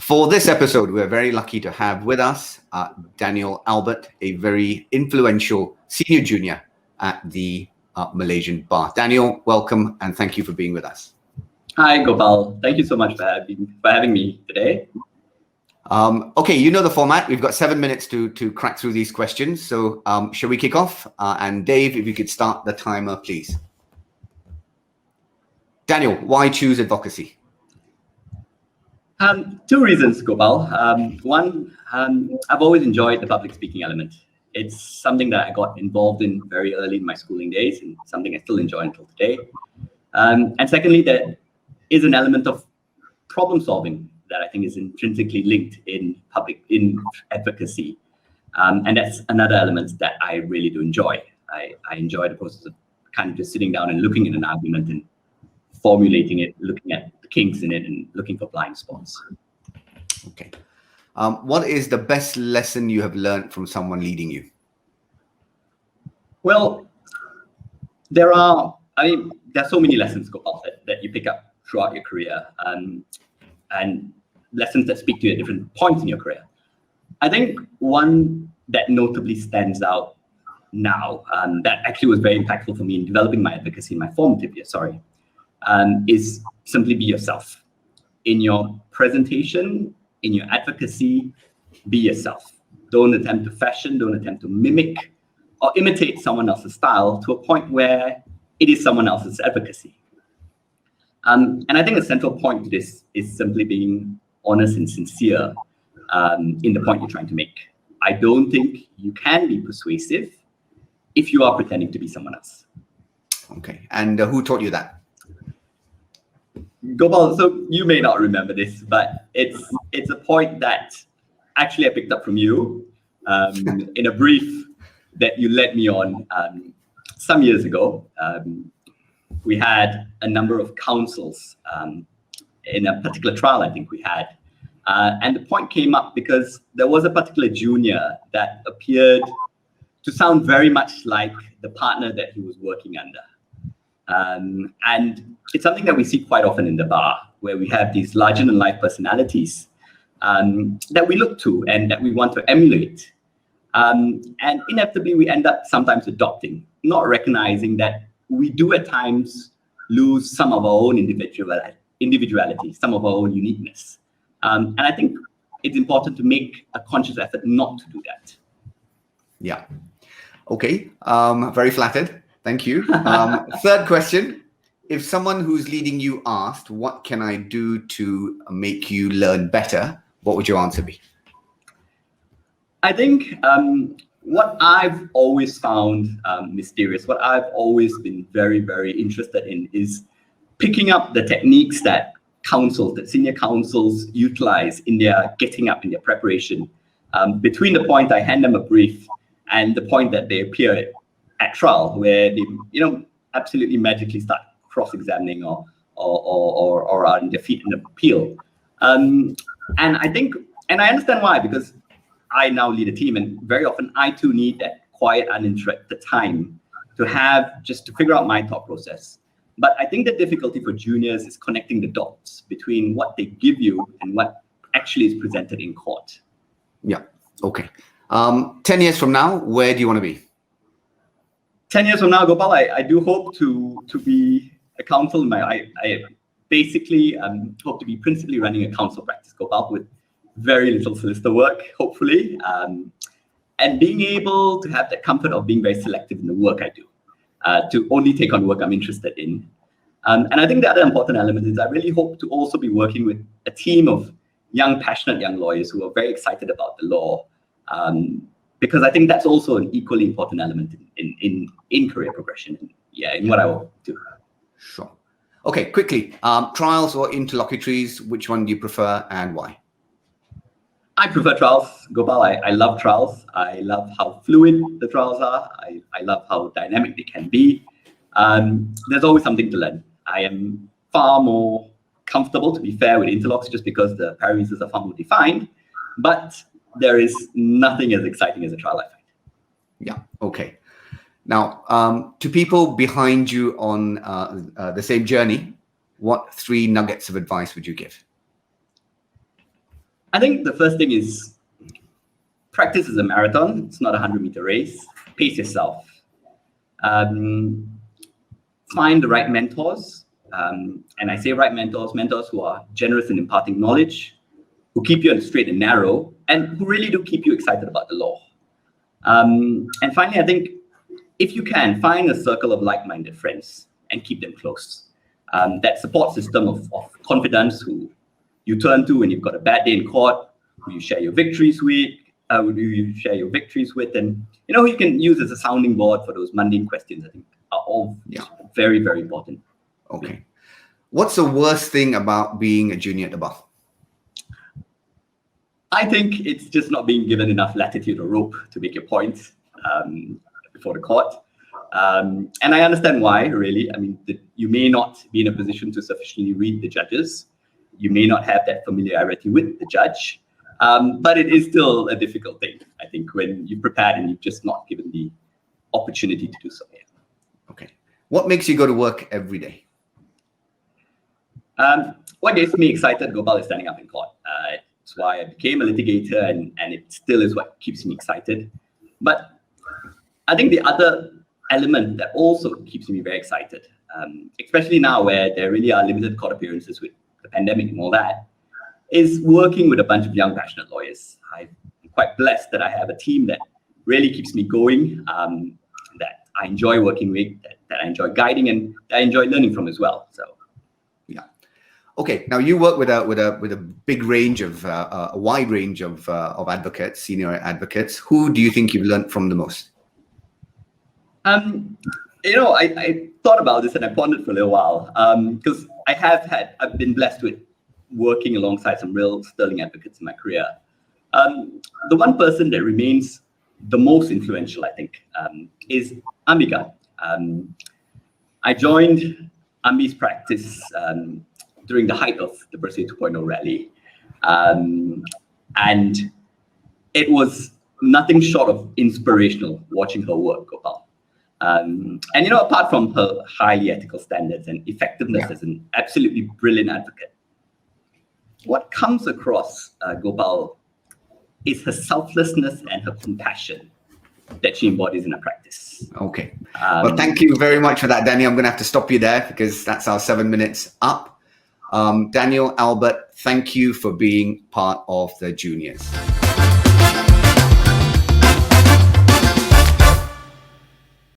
For this episode, we're very lucky to have with us Daniel Albert, a very influential senior junior at the Malaysian bar. Daniel, welcome and thank you for being with us. Hi, Gopal. Thank you so much for having me today. Okay, you know the format. We've got 7 minutes to crack through these questions. So shall we kick off? And Dave, if you could start the timer, please. Daniel, why choose advocacy? Two reasons, Gopal. One, I've always enjoyed the public speaking element. It's something that I got involved in very early in my schooling days and something I still enjoy until today. And secondly, there is an element of problem solving that I think is intrinsically linked in advocacy. And that's another element that I really do enjoy. I enjoy the process of kind of just sitting down and looking at an argument and formulating it, looking at the kinks in it and looking for blind spots. Okay. What is the best lesson you have learned from someone leading you? Well, there's so many lessons, Gopal, that you pick up throughout your career, and lessons that speak to you at different points in your career. I think one that notably stands out now, that actually was very impactful for me in developing my advocacy in my formative years, is simply be yourself. In your presentation, in your advocacy, be yourself. Don't attempt to fashion, don't attempt to mimic or imitate someone else's style to a point where it is someone else's advocacy. And I think a central point to this is simply being honest and sincere in the point you're trying to make. I don't think you can be persuasive if you are pretending to be someone else. Okay, and who taught you that? Gopal, so you may not remember this, but it's a point that actually I picked up from you in a brief that you led me on some years ago. We had a number of counsels in a particular trial I think we had. And the point came up because there was a particular junior that appeared to sound very much like the partner that he was working under. And it's something that we see quite often in the bar, where we have these larger-than-life personalities that we look to and that we want to emulate. And inevitably, we end up sometimes adopting, not recognizing that we do at times lose some of our own individuality, some of our own uniqueness. And I think it's important to make a conscious effort not to do that. Yeah. Okay. Very flattered. Thank you. Third question. If someone who's leading you asked, what can I do to make you learn better? What would your answer be? I think what I've always found mysterious, what I've always been very, very interested in is picking up the techniques that senior counsels utilize in their getting up, in their preparation, between the point I hand them a brief and the point that they appear at trial, where they, absolutely magically start cross-examining or are on their feet in the appeal. And I understand why, because I now lead a team, and very often I too need that quiet, uninterrupted time to figure out my thought process. But I think the difficulty for juniors is connecting the dots between what they give you and what actually is presented in court. Yeah. Okay. 10 years from now, where do you want to be? 10 years from now, Gopal, I do hope to be a counsel. I basically hope to be principally running a counsel practice, Gopal, with very little solicitor work, hopefully, and being able to have the comfort of being very selective in the work I do, to only take on work I'm interested in. And I think the other important element is I really hope to also be working with a team of passionate young lawyers who are very excited about the law, because I think that's also an equally important element in career progression, in what I will do. Sure. Okay, quickly, trials or interlocutories, which one do you prefer and why? I prefer trials, Gopal. I love trials. I love how fluid the trials are. I love how dynamic they can be. There's always something to learn. I am far more comfortable, to be fair, with interlocks just because the parameters are far more defined. But there is nothing as exciting as a trial, I find. Yeah, okay. Now, to people behind you on the same journey, what 3 nuggets of advice would you give? I think the first thing is practice is a marathon. It's not a 100-meter race. Pace yourself. Find the right mentors. And I say right mentors who are generous in imparting knowledge, who keep you on the straight and narrow, and who really do keep you excited about the law. And finally, I think if you can, find a circle of like-minded friends and keep them close. That support system of confidence who you turn to when you've got a bad day in court, who you share your victories with, and who you can use as a sounding board for those mundane questions, I think are all very, very important. Okay. What's the worst thing about being a junior at the bar? I think it's just not being given enough latitude or rope to make your point before the court. And I understand why, really. I mean, you may not be in a position to sufficiently read the judges. You may not have that familiarity with the judge. But it is still a difficult thing, I think, when you're prepared and you're just not given the opportunity to do so. Yeah. Okay. What makes you go to work every day? What gets me excited, Gopal, is standing up in court. It's why I became a litigator, and it still is what keeps me excited. But I think the other element that also keeps me very excited, especially now where there really are limited court appearances with the pandemic and all that, is working with a bunch of young, passionate lawyers. I'm quite blessed that I have a team that really keeps me going, that I enjoy working with, that I enjoy guiding, and that I enjoy learning from as well. So, yeah. Okay. Now you work with a big range of a wide range of advocates, senior advocates. Who do you think you've learned from the most? I thought about this and I pondered for a little while because I've been blessed with working alongside some real sterling advocates in my career. The one person that remains the most influential, I think, is Ambika. I joined Ambi's practice during the height of the Bersih 2.0 rally. And it was nothing short of inspirational watching her work, Gopal. Apart from her highly ethical standards and effectiveness as an absolutely brilliant advocate, what comes across, Gopal, is her selflessness and her compassion that she embodies in her practice. Okay. Well, thank you very much for that, Danny. I'm going to have to stop you there because that's our 7 minutes up. Daniel, Albert, thank you for being part of the juniors.